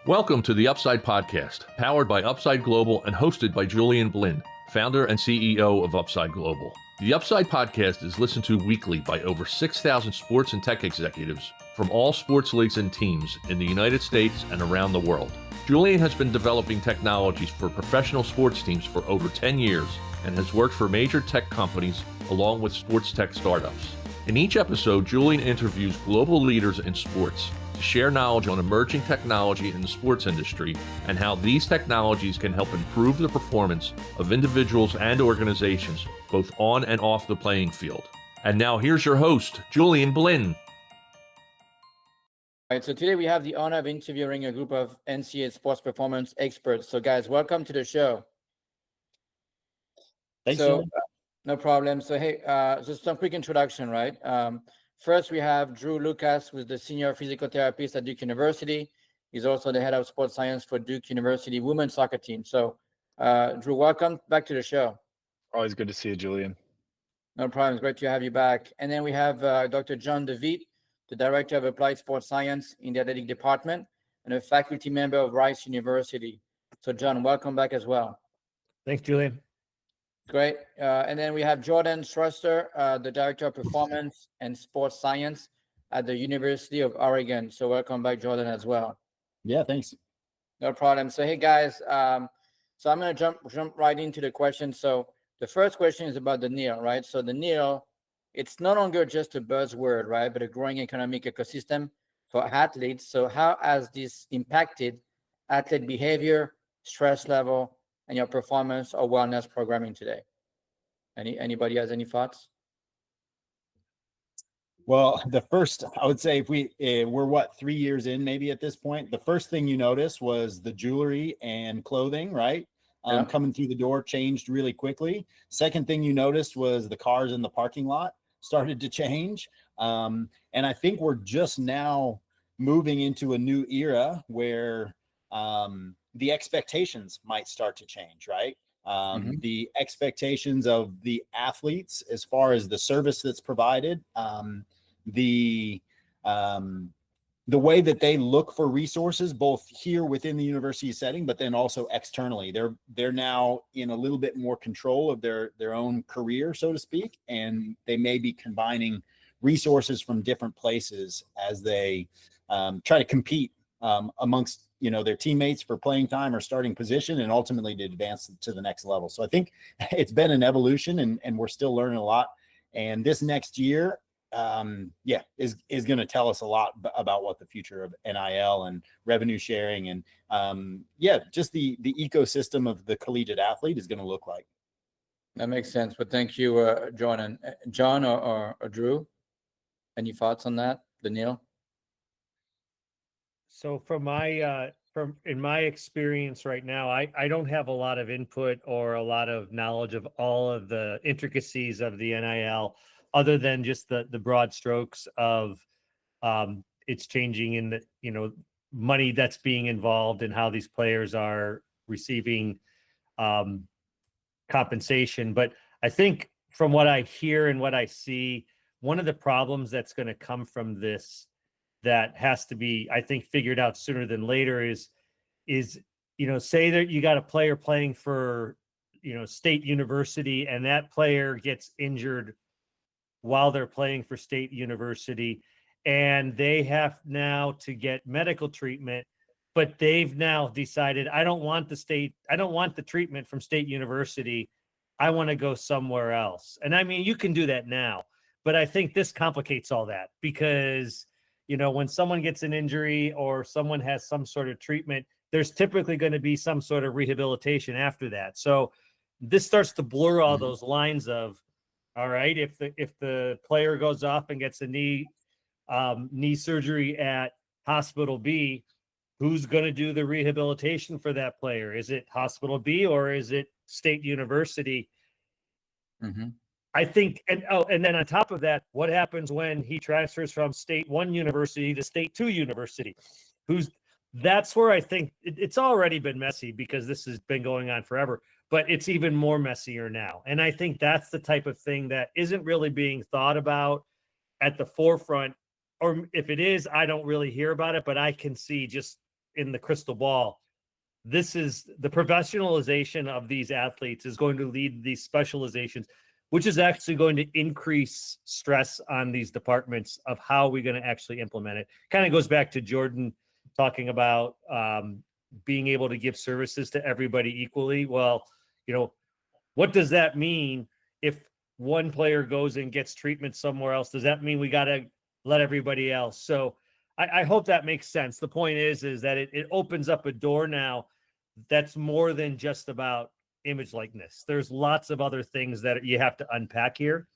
Welcome to the Upside Podcast, powered by Upside Global and hosted by Julian Blinn, founder and CEO of Upside Global. The Upside Podcast is listened to weekly by over 6,000 sports and tech executives from all sports leagues and teams in the United States and around the world. Julian has been developing technologies for professional sports teams for over 10 years and has worked for major tech companies along with sports tech startups. In each episode, Julian interviews global leaders in sports to share knowledge on emerging technology in the sports industry and how these technologies can help improve the performance of individuals and organizations, both on and off the playing field. And now here's your host, Julian Blinn. All right, so today we have the honor of interviewing a group of NCAA sports performance experts. So guys, welcome to the show. Thanks, so no problem. So hey, just some quick introduction, right? First, we have Drew Lucas, who's the senior physical therapist at Duke University. He's also the head of sports science for Duke University women's soccer team. So Drew, welcome back to the show. Always good to see you, Julian. No problem. It's great to have you back. And then we have Dr. John DeWitt, the director of applied sports science in the athletic department and a faculty member of Rice University. So John, welcome back as well. Thanks, Julian. Great. And then we have Jordan Troester, the Director of Performance and Sports Science at the University of Oregon. So welcome back, Jordan, as well. Yeah, thanks. No problem. So hey, guys, so I'm going to jump right into the question. So the first question is about the NIL, right? So the NIL, it's no longer just a buzzword, right, but a growing economic ecosystem for athletes. So how has this impacted athlete behavior, stress level, and your performance or wellness programming today? Anybody has any thoughts? Well, the first, I would say, if we're 3 years in maybe at this point, the first thing you notice was the jewelry and clothing, right? Yeah. Coming through the door changed really quickly. Second thing you noticed was the cars in the parking lot started to change. And I think we're just now moving into a new era where the expectations might start to change, right? The expectations of the athletes as far as the service that's provided, the way that they look for resources, both here within the university setting, but then also externally. They're now in a little bit more control of their own career, so to speak, and they may be combining resources from different places as they try to compete amongst their teammates for playing time or starting position, and ultimately to advance to the next level. So I think it's been an evolution, and we're still learning a lot. And this next year, is going to tell us a lot about what the future of NIL and revenue sharing and just the ecosystem of the collegiate athlete is going to look like. That makes sense. But thank you, John. John or Drew, any thoughts on that, the NIL? So from my experience right now, I don't have a lot of input or a lot of knowledge of all of the intricacies of the NIL, other than just the broad strokes of it's changing in the money that's being involved and how these players are receiving compensation. But I think from what I hear and what I see, one of the problems that's going to come from this that has to be, I think, figured out sooner than later is say that you got a player playing for State University, and that player gets injured while they're playing for State University, and they have now to get medical treatment, but they've now decided, I don't want the treatment from State University. I want to go somewhere else. And I mean, you can do that now, but I think this complicates all that because when someone gets an injury or someone has some sort of treatment, there's typically going to be some sort of rehabilitation after that. So this starts to blur all those lines of, all right, if the player goes off and gets a knee surgery at Hospital B, who's going to do the rehabilitation for that player? Is it Hospital B or is it State University? I think, and then on top of that, what happens when he transfers from State 1 University to State 2 University? That's where I think it's already been messy because this has been going on forever, but it's even more messier now. And I think that's the type of thing that isn't really being thought about at the forefront, or if it is, I don't really hear about it, but I can see just in the crystal ball, this is the professionalization of these athletes is going to lead to these specializations, which is actually going to increase stress on these departments of how we're going to actually implement it. Kind of goes back to Jordan talking about being able to give services to everybody equally. Well, what does that mean if one player goes and gets treatment somewhere else? Does that mean we got to let everybody else? So I hope that makes sense. The point is that it opens up a door now that's more than just about image likeness. There's lots of other things that you have to unpack here,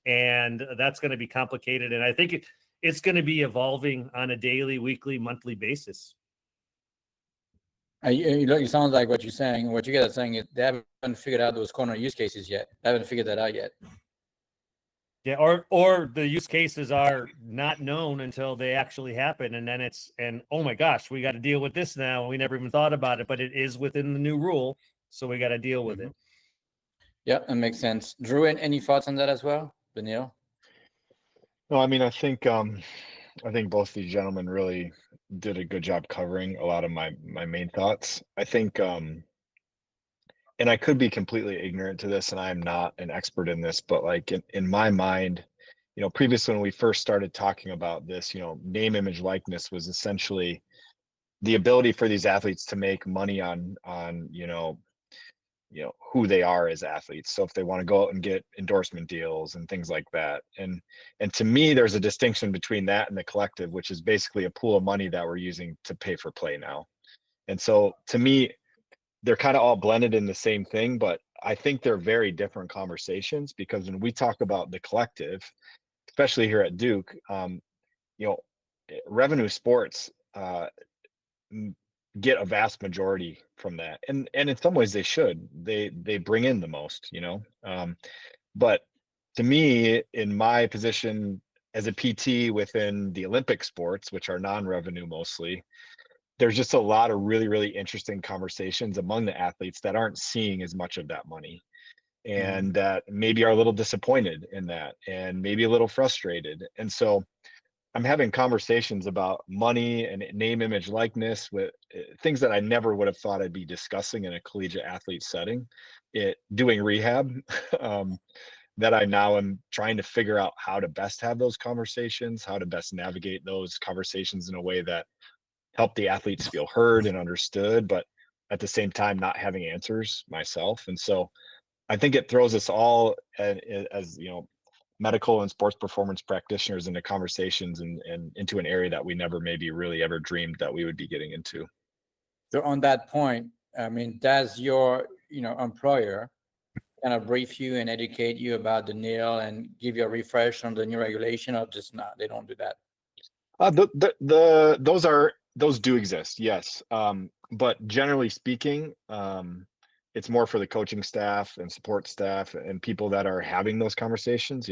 and that's going to be complicated. And I think it's going to be evolving on a daily, weekly, monthly basis. It sounds like what you're saying. What you guys are saying is they haven't figured out those corner use cases yet. They haven't figured that out yet. Yeah, or the use cases are not known until they actually happen, and then oh my gosh, we got to deal with this now. We never even thought about it, but it is within the new rule, so we got to deal with it. Yeah, that makes sense. Drew, any thoughts on that as well, Daniil? No, I mean, I think both these gentlemen really did a good job covering a lot of my main thoughts. I think, and I could be completely ignorant to this, and I am not an expert in this, but like in my mind, previously when we first started talking about this, name, image, likeness was essentially the ability for these athletes to make money on who they are as athletes. So if they want to go out and get endorsement deals and things like that. And to me, there's a distinction between that and the collective, which is basically a pool of money that we're using to pay for play now. And so to me, they're kind of all blended in the same thing, but I think they're very different conversations, because when we talk about the collective, especially here at Duke, revenue sports get a vast majority from that, and in some ways they should. They bring in the most, but to me, in my position as a PT within the Olympic sports, which are non-revenue mostly, there's just a lot of really, really interesting conversations among the athletes that aren't seeing as much of that money, and that maybe are a little disappointed in that, and maybe a little frustrated. And so I'm having conversations about money and name, image, likeness with things that I never would have thought I'd be discussing in a collegiate athlete setting, doing rehab, that I now am trying to figure out how to best have those conversations, how to best navigate those conversations in a way that help the athletes feel heard and understood, but at the same time, not having answers myself. And so I think it throws us all as medical and sports performance practitioners into conversations and into an area that we never maybe really ever dreamed that we would be getting into. So on that point, I mean, does your employer kind of brief you and educate you about the NIL and give you a refresh on the new regulation, or just not? They don't do that. Those do exist, yes. But generally speaking, it's more for the coaching staff and support staff and people that are having those conversations.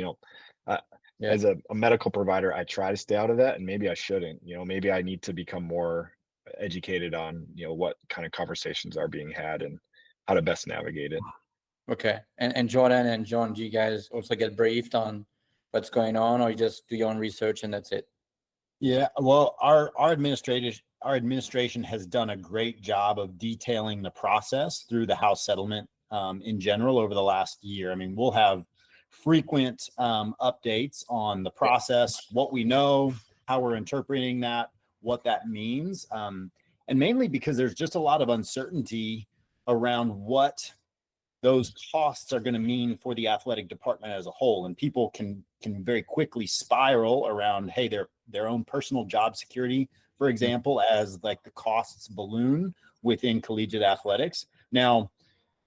As a medical provider, I try to stay out of that, and maybe I shouldn't. Maybe I need to become more educated on what kind of conversations are being had and how to best navigate it. Okay. And Jordan and John, do you guys also get briefed on what's going on, or you just do your own research and that's it? Yeah, well, our administration has done a great job of detailing the process through the House settlement in general over the last year. I mean, we'll have frequent updates on the process, what we know, how we're interpreting that, what that means, and mainly because there's just a lot of uncertainty around what those costs are going to mean for the athletic department as a whole. And people can very quickly spiral around, hey, their own personal job security, for example, as like the costs balloon within collegiate athletics. Now,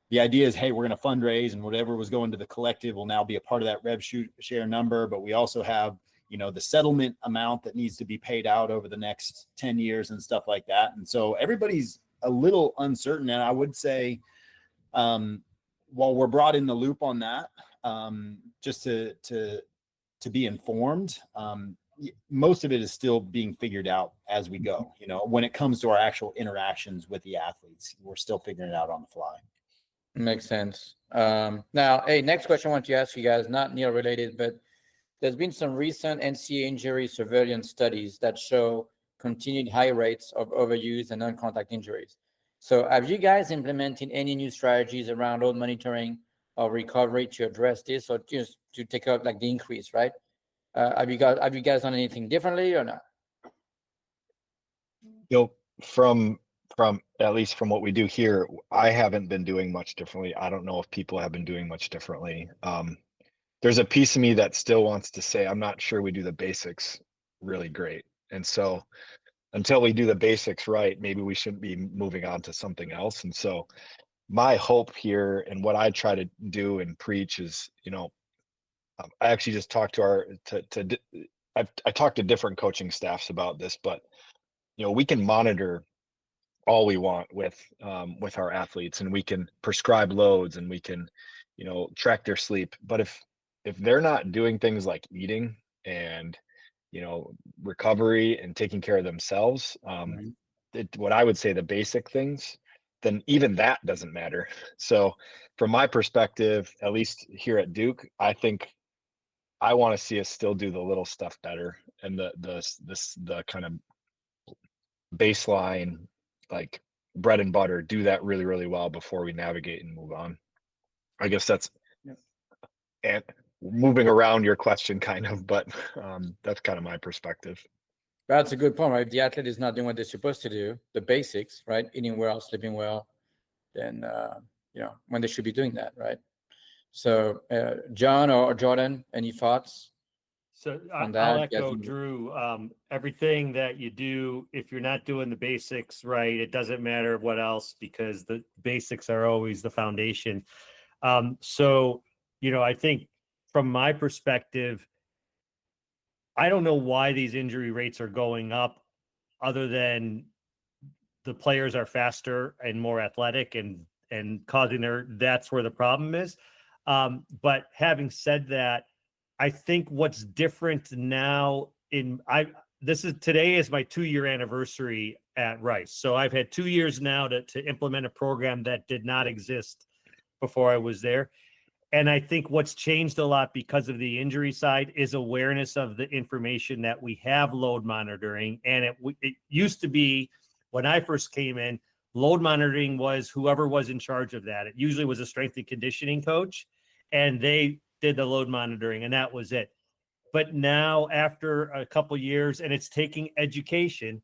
the idea is, hey, we're going to fundraise, and whatever was going to the collective will now be a part of that rev share number. But we also have, the settlement amount that needs to be paid out over the next 10 years and stuff like that. And so everybody's a little uncertain. And I would say, while we're brought in the loop on that, just to be informed, most of it is still being figured out as we go. When it comes to our actual interactions with the athletes, we're still figuring it out on the fly. Makes sense. Now, hey, next question I want to ask you guys, not NIL related, but there's been some recent NCAA injury surveillance studies that show continued high rates of overuse and non-contact injuries. So have you guys implemented any new strategies around load monitoring or recovery to address this, or just to take out like the increase, right? Have you guys done anything differently or not? You know, from at least from what we do here, I haven't been doing much differently. I don't know if people have been doing much differently. There's a piece of me that still wants to say, I'm not sure we do the basics really great. And so until we do the basics right, maybe we shouldn't be moving on to something else. And so my hope here and what I try to do and preach is, you know, I actually just talked to I talked to different coaching staffs about this, but you know, we can monitor all we want with our athletes, and we can prescribe loads, and we can, you know, track their sleep. But if they're not doing things like eating and, you know, recovery and taking care of themselves, what I would say the basic things, then even that doesn't matter. So from my perspective, at least here at Duke, I think I want to see us still do the little stuff better, and the kind of baseline, like bread and butter, do that really, really well before we navigate and move on. I guess that's and moving around your question kind of, but that's kind of my perspective. That's a good point, right? If the athlete is not doing what they're supposed to do, the basics, right? Eating well, sleeping well, then, you know, when they should be doing that, right? So, John or Jordan, any thoughts? So on I'll that? echo Drew. Everything that you do, if you're not doing the basics right, it doesn't matter what else, because the basics are always the foundation. So, you know, I think from my perspective, I don't know why these injury rates are going up, other than the players are faster and more athletic and causing that's where the problem is. But having said that, I think what's different now today is my 2-year anniversary at Rice. So I've had 2 years now to implement a program that did not exist before I was there. And I think what's changed a lot because of the injury side is awareness of the information that we have load monitoring. And it used to be, when I first came in, load monitoring was whoever was in charge of that. It usually was a strength and conditioning coach, and they did the load monitoring, and that was it. But now, after a couple years, and it's taking education,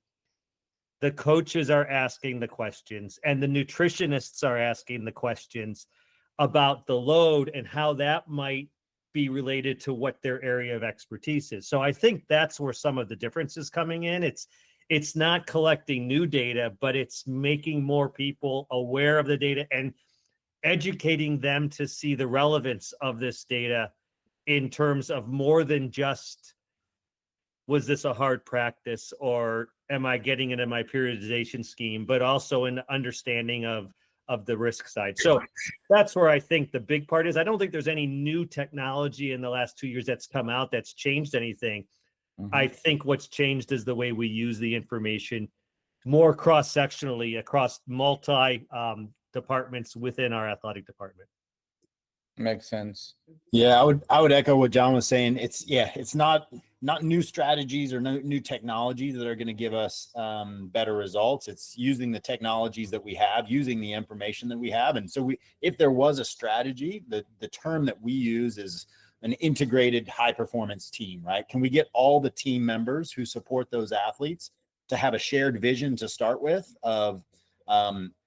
the coaches are asking the questions, and the nutritionists are asking the questions about the load and how that might be related to what their area of expertise is. So I think that's where some of the difference is coming in. It's not collecting new data, but it's making more people aware of the data and educating them to see the relevance of this data in terms of more than just, was this a hard practice, or am I getting it in my periodization scheme, but also an understanding of the risk side. So that's where I think the big part is. I don't think there's any new technology in the last 2 years that's come out that's changed anything. I think what's changed is the way we use the information more cross-sectionally across multi departments within our athletic department. Makes sense. Yeah, I would echo what John was saying. It's not new strategies or new technologies that are going to give us better results. It's using the technologies that we have, using the information that we have. And so if there was a strategy, the term that we use is an integrated high performance team, right? Can we get all the team members who support those athletes to have a shared vision to start with of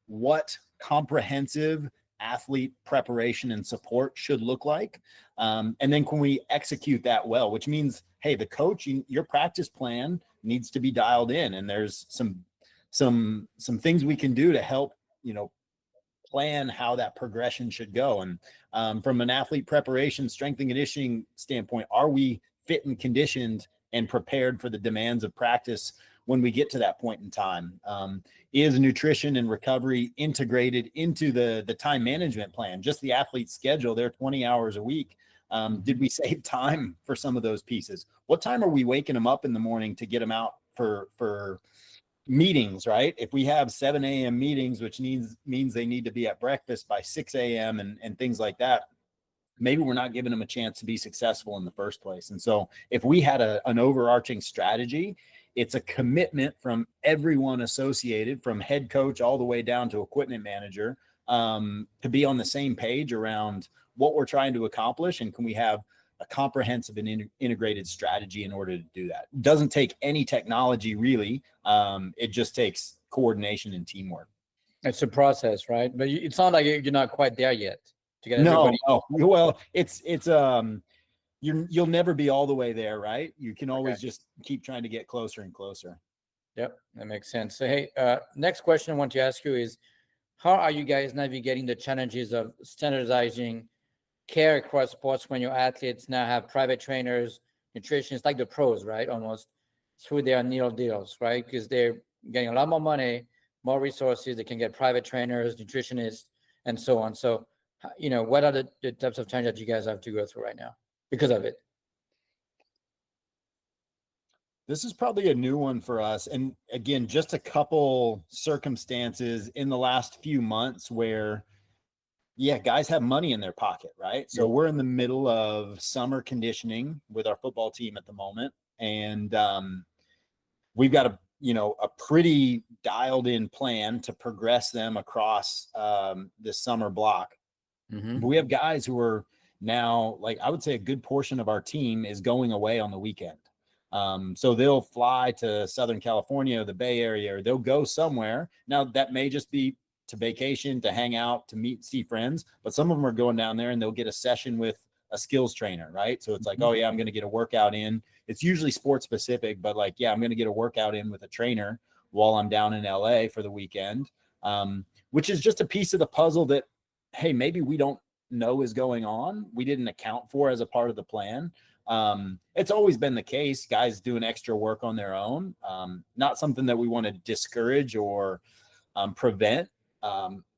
what comprehensive athlete preparation and support should look like? And then can we execute that well, which means, hey, the coach, your practice plan needs to be dialed in, and there's some things we can do to help, plan how that progression should go. And from an athlete preparation, strength and conditioning standpoint, are we fit and conditioned and prepared for the demands of practice when we get to that point in time? Is nutrition and recovery integrated into the time management plan? Just the athlete's schedule, they're 20 hours a week. Did we save time for some of those pieces? What time are we waking them up in the morning to get them out for meetings, right? If we have 7 a.m. meetings, which means they need to be at breakfast by 6 a.m. and things like that, maybe we're not giving them a chance to be successful in the first place. And so if we had an overarching strategy it's a commitment from everyone associated, from head coach all the way down to equipment manager, to be on the same page around what we're trying to accomplish, and can we have a comprehensive and integrated strategy in order to do that. It doesn't take any technology really. It just takes coordination and teamwork. It's a process, right? But it sounds like you're not quite there yet to get No, everybody. no. Well, it's you'll never be all the way there, right? You can always just keep trying to get closer and closer. Yep, that makes sense. So, hey, next question I want to ask you is, how are you guys navigating the challenges of standardizing care across sports when your athletes now have private trainers, nutritionists, like the pros, right? Almost through their NIL deals, right? Because they're getting a lot more money, more resources. They can get private trainers, nutritionists, and so on. So, what are the types of challenges that you guys have to go through right now because of it? This is probably a new one for us. And again, just a couple circumstances in the last few months where, guys have money in their pocket, right? So we're in the middle of summer conditioning with our football team at the moment. And we've got a pretty dialed in plan to progress them across this summer block. But we have guys who are now, like, I would say a good portion of our team is going away on the weekend. So they'll fly to Southern California, the Bay Area, or they'll go somewhere. Now that may just be to vacation, to hang out, to meet, see friends, but some of them are going down there and they'll get a session with a skills trainer, right? So it's like, oh yeah, I'm going to get a workout in. It's usually sports specific, but like, yeah, I'm going to get a workout in with a trainer while I'm down in LA for the weekend, which is just a piece of the puzzle that, hey, maybe we don't know is going on. We didn't account for as a part of the plan. It's always been the case, guys doing extra work on their own. Not something that we want to discourage or prevent.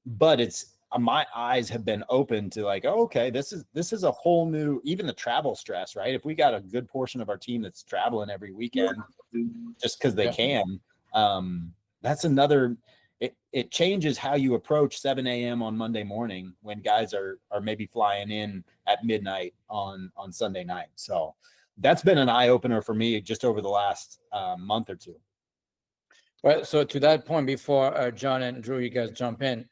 But it's my eyes have been open to like, oh, okay, this is a whole new, even the travel stress, right? If we got a good portion of our team that's traveling every weekend just because they can, that's another, it changes how you approach 7 a.m. on Monday morning when guys are maybe flying in at midnight on Sunday night. So that's been an eye opener for me just over the last month or two. Well, so to that point, before John and Drew, you guys jump in,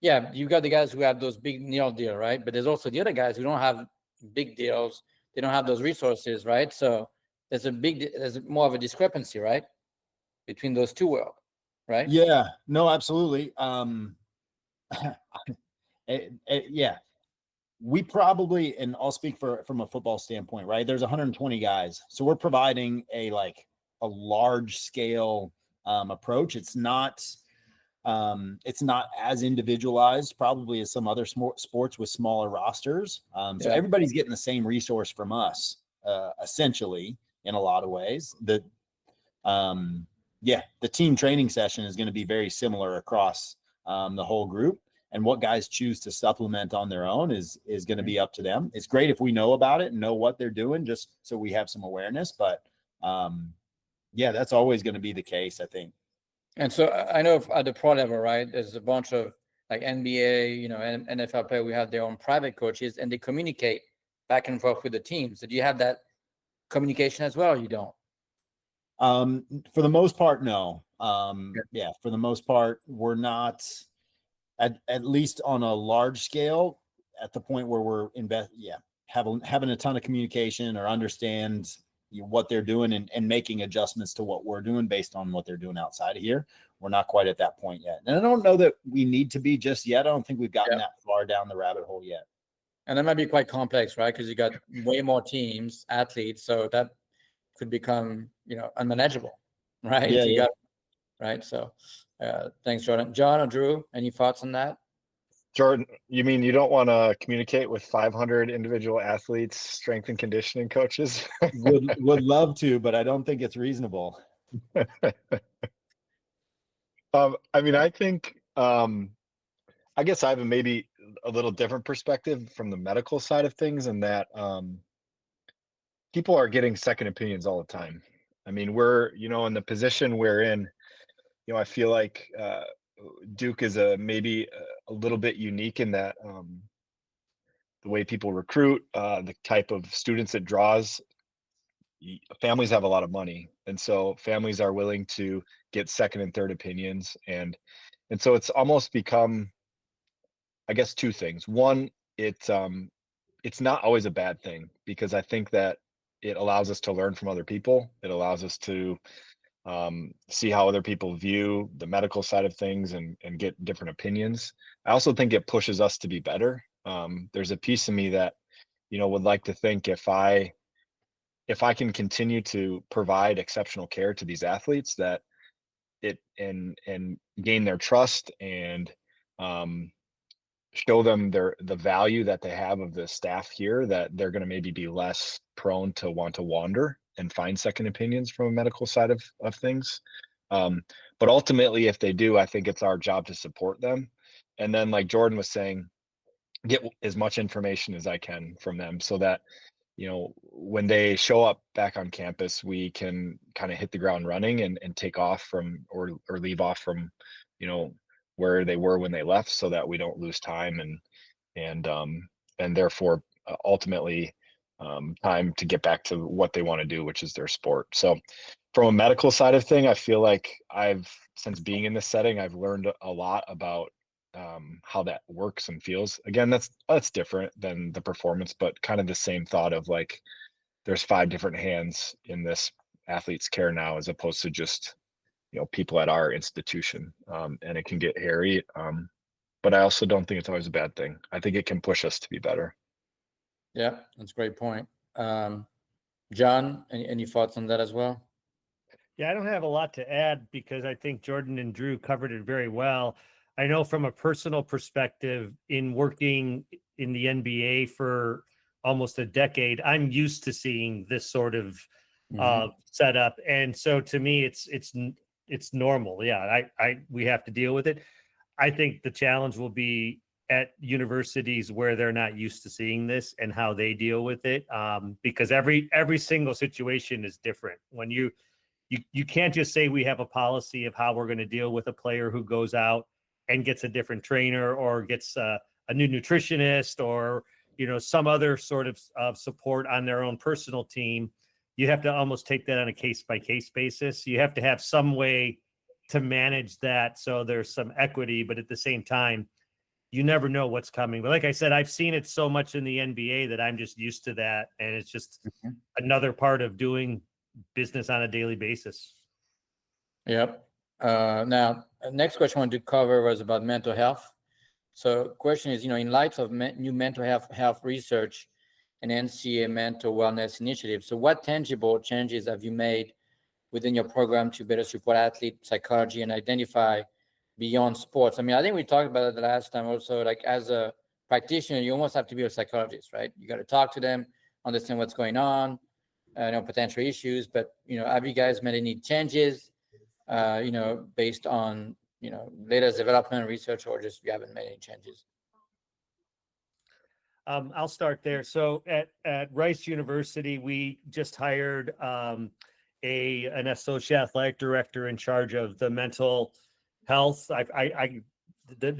you got the guys who have those big NIL deal, right? But there's also the other guys who don't have big deals. They don't have those resources, right? So there's more of a discrepancy, right, between those two worlds, right? Yeah, no, absolutely. Yeah, we probably, and I'll speak from a football standpoint, right? There's 120 guys, so we're providing a large scale approach. It's not as individualized probably as some other sports with smaller rosters. So everybody's getting the same resource from us, essentially, in a lot of ways. The team training session is going to be very similar across the whole group. And what guys choose to supplement on their own is going to be up to them. It's great if we know about it and know what they're doing, just so we have some awareness. But that's always going to be the case, I think. And so I know at the pro level, right, there's a bunch of like NBA, and NFL players, we have their own private coaches and they communicate back and forth with the teams. So do you have that communication as well, or you don't? For the most part, no. For the most part, we're not at least on a large scale at the point where we're having a ton of communication or understand what they're doing and making adjustments to what we're doing based on what they're doing outside of here. We're not quite at that point yet. And I don't know that we need to be just yet. I don't think we've gotten that far down the rabbit hole yet. And that might be quite complex, right? Because you got way more teams, athletes, so that could become, unmanageable, right? Yeah. Right. So thanks, Jordan. John or Drew, any thoughts on that? Jordan, you mean you don't want to communicate with 500 individual athletes, strength and conditioning coaches? would love to, but I don't think it's reasonable. I think, I guess I have maybe a little different perspective from the medical side of things, in that people are getting second opinions all the time. I mean, we're, in the position we're in, I feel like Duke is maybe a little bit unique in that the way people recruit, the type of students it draws. Families have a lot of money, And so families are willing to get second and third opinions. And so it's almost become, I guess, two things. One, it's not always a bad thing, because I think that it allows us to learn from other people. It allows us to see how other people view the medical side of things and get different opinions. I also think it pushes us to be better. There's a piece of me that, would like to think if I can continue to provide exceptional care to these athletes, that it and gain their trust and um, show them the value that they have of the staff here, that they're going to maybe be less prone to want to wander and find second opinions from a medical side of things. But ultimately, if they do, I think it's our job to support them. And then, like Jordan was saying, get as much information as I can from them, so that when they show up back on campus, we can kind of hit the ground running and take off from or leave off from where they were when they left, so that we don't lose time and therefore ultimately time to get back to what they want to do, which is their sport. So from a medical side of thing, I feel like since being in this setting, I've learned a lot about how that works and feels. Again, that's different than the performance, but kind of the same thought of like, there's 5 different hands in this athlete's care now, as opposed to just people at our institution, and it can get hairy. But I also don't think it's always a bad thing. I think it can push us to be better. Yeah, that's a great point. John, any thoughts on that as well? Yeah, I don't have a lot to add, because I think Jordan and Drew covered it very well. I know from a personal perspective, in working in the NBA for almost a decade, I'm used to seeing this sort of setup. And so to me, it's normal. Yeah, we have to deal with it. I think the challenge will be at universities where they're not used to seeing this and how they deal with it, because every single situation is different. When you can't just say we have a policy of how we're going to deal with a player who goes out and gets a different trainer, or gets a new nutritionist, or some other sort of support on their own personal team. You have to almost take that on a case-by-case basis. You have to have some way to manage that, so there's some equity, but at the same time, you never know what's coming. But like I said, I've seen it so much in the NBA that I'm just used to that, and it's just another part of doing business on a daily basis. Yep. Now, next question I wanted to cover was about mental health. So question is, in light of new mental health research and NCAA mental wellness initiative, so what tangible changes have you made within your program to better support athlete psychology and identify beyond sports? I mean, I think we talked about it the last time also, like as a practitioner, you almost have to be a psychologist, right? You got to talk to them, understand what's going on, potential issues, but, have you guys made any changes, based on, latest development research, or just you haven't made any changes? I'll start there. So at Rice University, we just hired an associate athletic director in charge of the mental health. The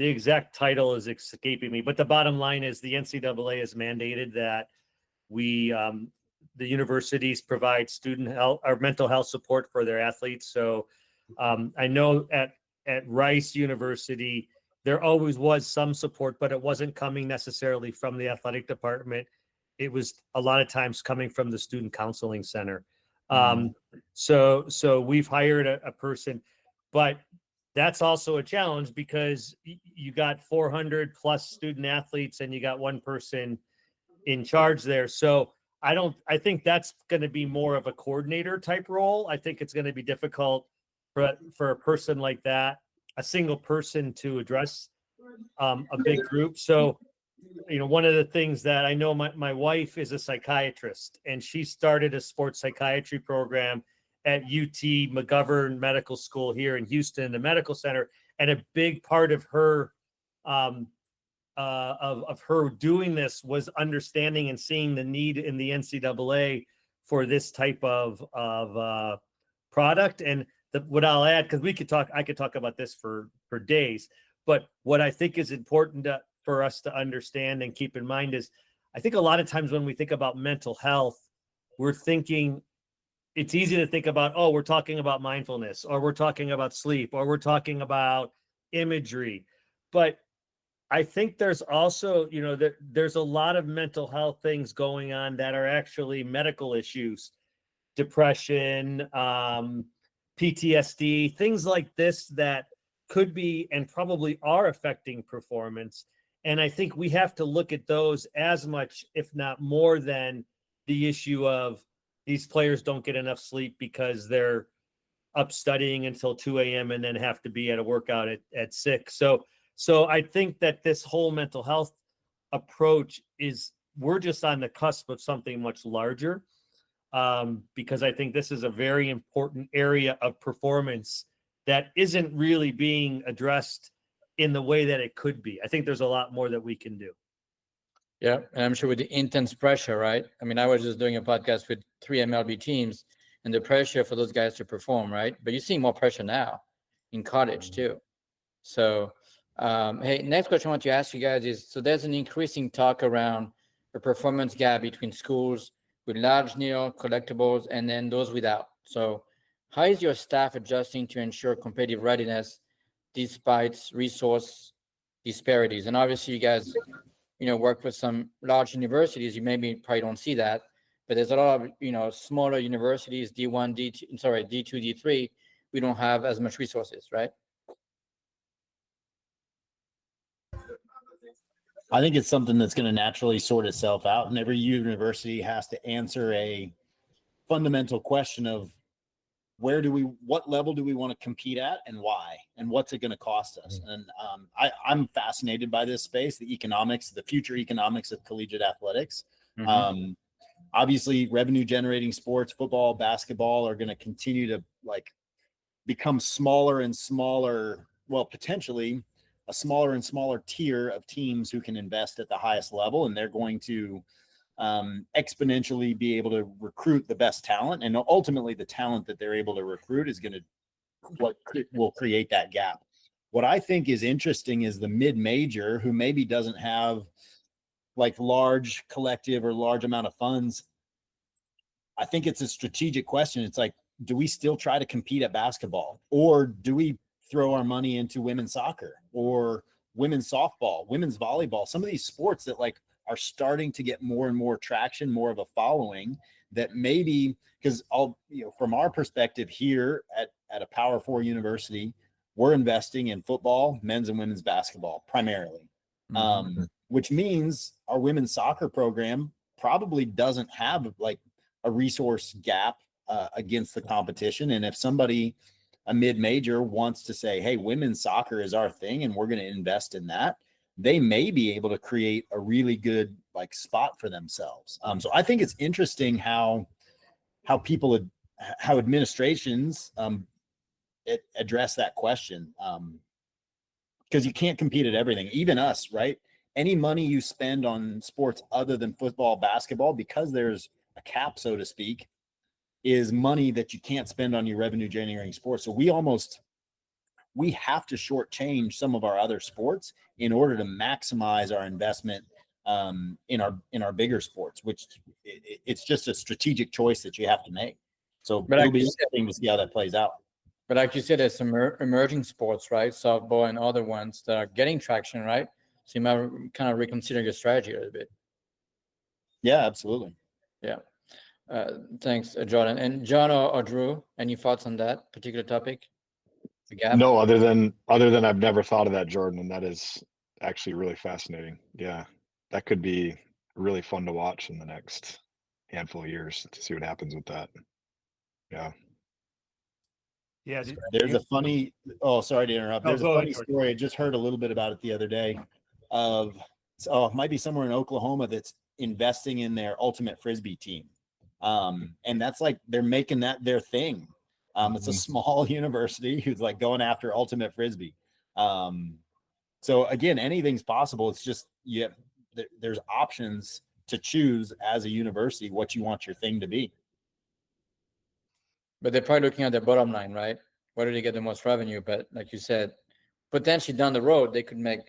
exact title is escaping me, but the bottom line is the NCAA has mandated that the universities provide student health or mental health support for their athletes. So I know at Rice University, there always was some support, but it wasn't coming necessarily from the athletic department. It was a lot of times coming from the student counseling center. So we've hired a person, but that's also a challenge, because you got 400 plus student athletes and you got one person in charge there. So I think that's going to be more of a coordinator type role. I think it's going to be difficult for a person like that, a single person, to address a big group. So, one of the things that I know, my wife is a psychiatrist, and she started a sports psychiatry program at UT McGovern Medical School here in Houston, the medical center. And a big part of her of her doing this was understanding and seeing the need in the NCAA for this type of product. And what I'll add, because I could talk about this for days, but what I think is important for us to understand and keep in mind is, I think a lot of times when we think about mental health, we're thinking it's easy to think about, oh, we're talking about mindfulness, or we're talking about sleep, or we're talking about imagery. But I think there's also, there's a lot of mental health things going on that are actually medical issues, depression, PTSD, things like this that could be and probably are affecting performance. And I think we have to look at those as much, if not more, than the issue of these players don't get enough sleep because they're up studying until 2 a.m. and then have to be at a workout at 6. So I think that this whole mental health approach we're just on the cusp of something much larger, because I think this is a very important area of performance that isn't really being addressed in the way that it could be. I think there's a lot more that we can do. Yeah, and I'm sure with the intense pressure, right? I mean, I was just doing a podcast with 3 MLB teams and the pressure for those guys to perform, right? But you're seeing more pressure now in college too. So, hey, next question I want to ask you guys is, so there's an increasing talk around the performance gap between schools with large NIL collectibles and then those without. So how is your staff adjusting to ensure competitive readiness despite resource disparities? And obviously you guys, work with some large universities. You probably don't see that, but there's a lot of, smaller universities, D1, D2, D2, D3. We don't have as much resources, right? I think it's something that's going to naturally sort itself out, and every university has to answer a fundamental question of what level do we want to compete at, and why, and what's it going to cost us? And I'm fascinated by this space, the future economics of collegiate athletics. Obviously, revenue generating sports, football, basketball, are going to continue to become smaller and smaller. Well, potentially a smaller and smaller tier of teams who can invest at the highest level, and they're going to exponentially be able to recruit the best talent, and ultimately the talent that they're able to recruit is going to what will create that gap. What I think is interesting is the mid-major, who maybe doesn't have large collective or large amount of funds. I think it's a strategic question. It's like, do we still try to compete at basketball, or do we throw our money into women's soccer or women's softball, women's volleyball, some of these sports that are starting to get more and more traction, more of a following, that maybe, because from our perspective here at a Power 4 university, we're investing in football, men's and women's basketball primarily, which means our women's soccer program probably doesn't have a resource gap against the competition. And if a mid-major wants to say, hey, women's soccer is our thing and we're going to invest in that, they may be able to create a really good spot for themselves. So I think it's interesting how administrations address that question, because you can't compete at everything, even us, right? Any money you spend on sports other than football, basketball, because there's a cap, so to speak, is money that you can't spend on your revenue generating sports. So we have to shortchange some of our other sports in order to maximize our investment in our bigger sports, which it's just a strategic choice that you have to make. So it'll be interesting to see how that plays out. But like you said, there's some emerging sports, right? Softball and other ones that are getting traction, right? So you might kind of reconsider your strategy a little bit. Yeah, absolutely. Yeah. Thanks, Jordan. And John or Drew, any thoughts on that particular topic? No, other than I've never thought of that, Jordan, and that is actually really fascinating. Yeah, that could be really fun to watch in the next handful of years to see what happens with that. Yeah. Yeah. There's a funny, sorry to interrupt. There's a funny story. I just heard a little bit about it the other day it might be somewhere in Oklahoma that's investing in their ultimate Frisbee team. And that's they're making that their thing. It's a small university who's going after ultimate Frisbee. So again, anything's possible. It's just, there's options to choose as a university what you want your thing to be. But they're probably looking at their bottom line, right? Where do they get the most revenue? But like you said, potentially down the road, they could make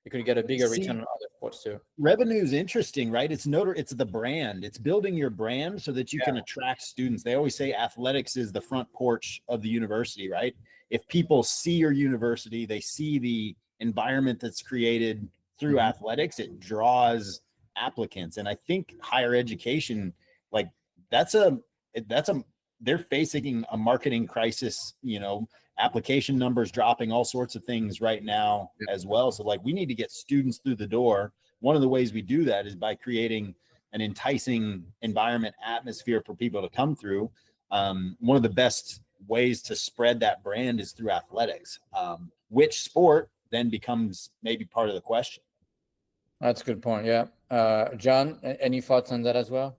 you could get a bigger See, return on other sports too. revenue is interesting, right? It's the brand. It's building your brand so that you can attract students. They always say athletics is the front porch of the university, right? If people see your university, they see the environment that's created through athletics, it draws applicants. And I think higher education, like they're facing a marketing crisis, application numbers dropping, all sorts of things right now as well. So like we need to get students through the door. One of the ways we do that is by creating an enticing environment, atmosphere for people to come through. One of the best ways to spread that brand is through athletics. Which sport then becomes maybe part of the question. That's a good point. Yeah. John, any thoughts on that as well?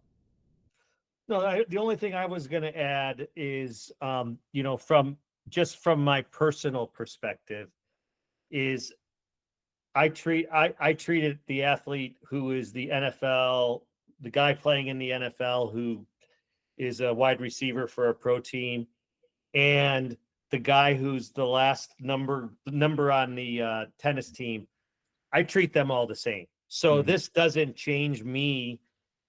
No, the only thing I was going to add is, from my personal perspective, is I treated the athlete who is the NFL, the guy playing in the NFL who is a wide receiver for a pro team, and the guy who's the last number on the tennis team. I treat them all the same. So this doesn't change me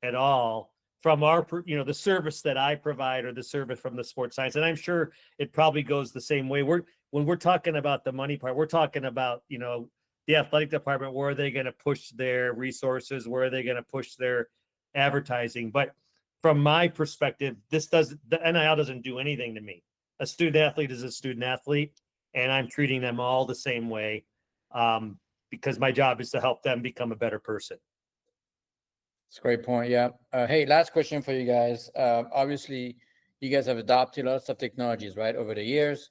at all from the service that I provide or the service from the sports science. And I'm sure it probably goes the same way. When we're talking about the money part, we're talking about, the athletic department, where are they going to push their resources? Where are they going to push their advertising? But from my perspective, the NIL doesn't do anything to me. A student athlete is a student athlete, and I'm treating them all the same way, because my job is to help them become a better person. It's a great point. Yeah. Hey, last question for you guys. Obviously, you guys have adopted lots of technologies, right, over the years.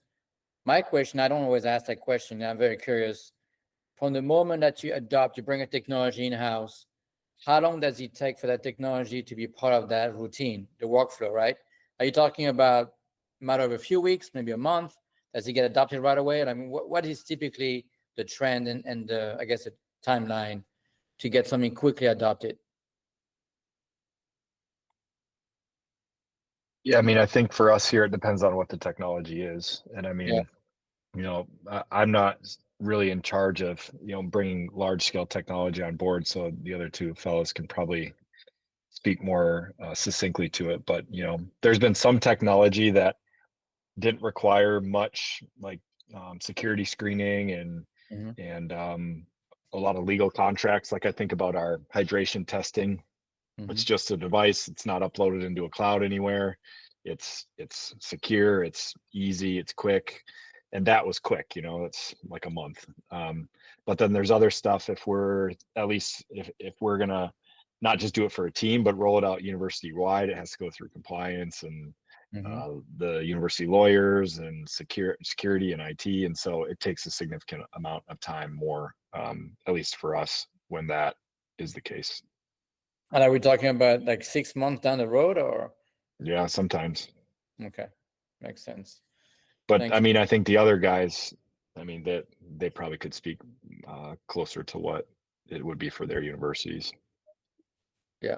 My question, I don't always ask that question. I'm very curious. From the moment that you bring a technology in-house, how long does it take for that technology to be part of that routine, the workflow, right? Are you talking about a matter of a few weeks, maybe a month? Does it get adopted right away? I mean, what is typically the trend and the, I guess, the timeline to get something quickly adopted? Yeah, I mean, I think for us here, it depends on what the technology is. And I mean, I'm not really in charge of, bringing large scale technology on board. So the other two fellows can probably speak more succinctly to it. But, there's been some technology that didn't require much, like security screening and a lot of legal contracts. Like I think about our hydration testing. It's just a device. It's not uploaded into a cloud anywhere. It's secure. It's easy. It's quick. And that was quick, it's like a month. But then there's other stuff. If we're going to not just do it for a team, but roll it out university wide, it has to go through compliance and the university lawyers and security and IT. And so it takes a significant amount of time more, at least for us, when that is the case. And are we talking about like 6 months down the road or? Yeah, sometimes. Okay. Makes sense. But Thanks. I mean, I think the other guys, I mean, that they probably could speak closer to what it would be for their universities. Yeah.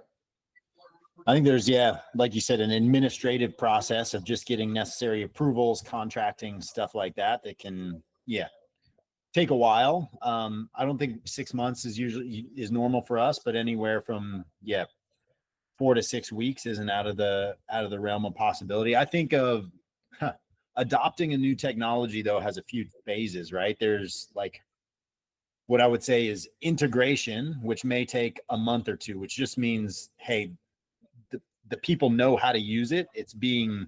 I think there's, like you said, an administrative process of just getting necessary approvals, contracting, stuff like that can, take a while. I don't think 6 months is normal for us, but anywhere from 4 to 6 weeks isn't out of the realm of possibility. I think of adopting a new technology though has a few phases, right? There's like what I would say is integration, which may take a month or two, which just means, hey, the people know how to use it. It's being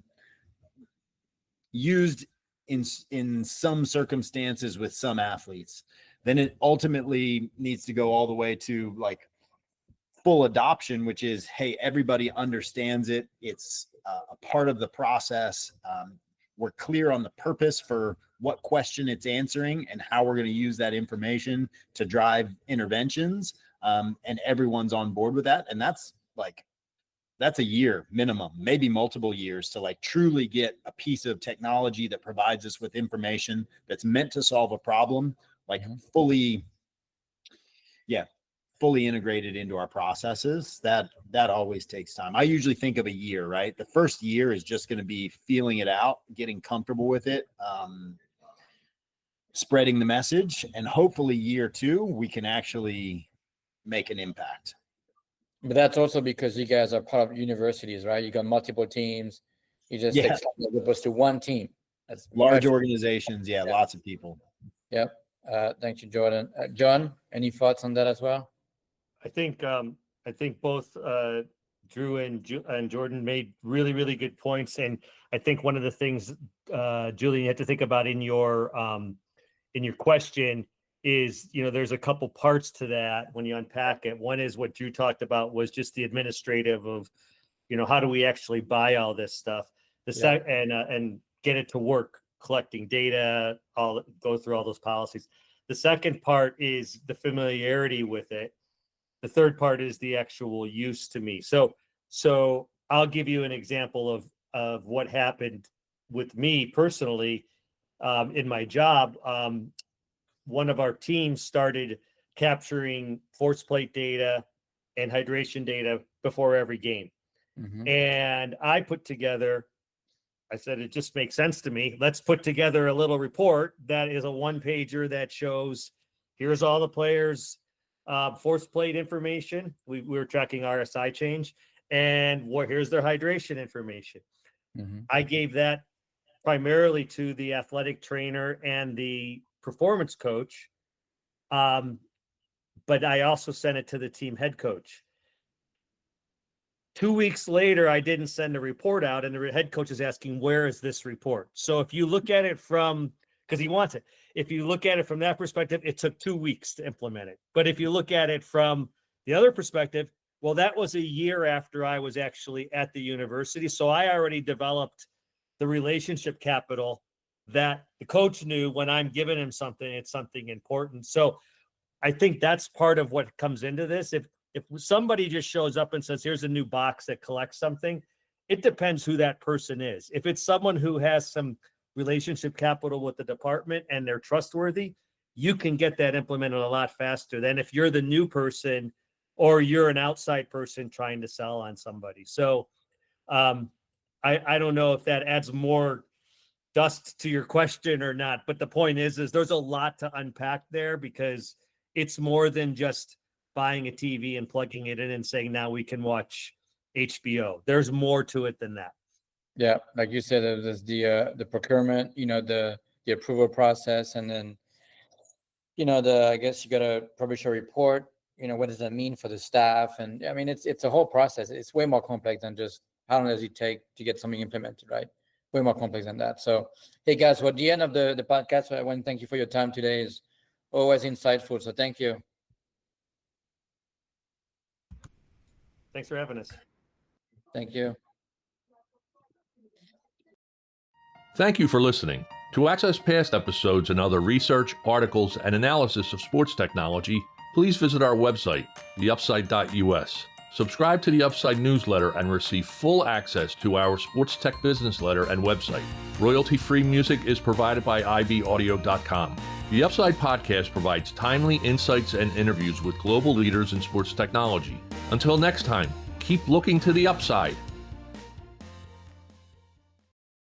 used in some circumstances with some athletes. Then it ultimately needs to go all the way to like full adoption, which is, hey, everybody understands it. It's a part of the process. We're clear on the purpose for what question it's answering and how we're going to use that information to drive interventions. And everyone's on board with that. And that's a year minimum, maybe multiple years to like truly get a piece of technology that provides us with information that's meant to solve a problem, like fully integrated into our processes. That always takes time. I usually think of a year, right? The first year is just going to be feeling it out, getting comfortable with it. spreading the message, and hopefully year 2 we can actually make an impact. But that's also because you guys are part of universities, right? You got multiple teams. You just take something as opposed to one team. That's large organizations. Yeah, lots of people. Yep. Thank you, Jordan. John, any thoughts on that as well? I think both Drew and Jordan made really, really good points. And I think one of the things, Julian, you have to think about in your question is, there's a couple parts to that when you unpack it. One is what Drew talked about was just the administrative of, how do we actually buy all this stuff? And get it to work, collecting data, go through all those policies. The second part is the familiarity with it. The third part is the actual use to me. So I'll give you an example of what happened with me personally in my job. One of our teams started capturing force plate data and hydration data before every game. Mm-hmm. And I said, it just makes sense to me. Let's put together a little report that is a 1-pager that shows, here's all the players' force plate information. We were tracking RSI change, and here's their hydration information. Mm-hmm. I gave that primarily to the athletic trainer and the performance coach. But I also sent it to the team head coach. 2 weeks later, I didn't send a report out, and the head coach is asking, where is this report? So if you look at it because he wants it, if you look at it from that perspective, it took 2 weeks to implement it. But if you look at it from the other perspective, well, that was a year after I was actually at the university. So I already developed the relationship capital that the coach knew when I'm giving him something, it's something important. So I think that's part of what comes into this. If somebody just shows up and says, here's a new box that collects something, it depends who that person is. If it's someone who has some relationship capital with the department and they're trustworthy, you can get that implemented a lot faster than if you're the new person or you're an outside person trying to sell on somebody. So I don't know if that adds more dust to your question or not, but the point is there's a lot to unpack there, because it's more than just buying a TV and plugging it in and saying, now we can watch HBO. There's more to it than that. Yeah, like you said, there's the procurement, the approval process, and then I guess you got to publish a report. What does that mean for the staff? And I mean, it's a whole process. It's way more complex than just how long does it take to get something implemented, right? Way more complex than that. So, hey guys, we're at the end of the podcast. So I want to thank you for your time today. It's always insightful. So thank you. Thanks for having us. Thank you. Thank you for listening. To access past episodes and other research, articles, and analysis of sports technology, please visit our website, theupside.us. Subscribe to the Upside newsletter and receive full access to our sports tech business letter and website. Royalty-free music is provided by ibaudio.com. The Upside podcast provides timely insights and interviews with global leaders in sports technology. Until next time, keep looking to the upside.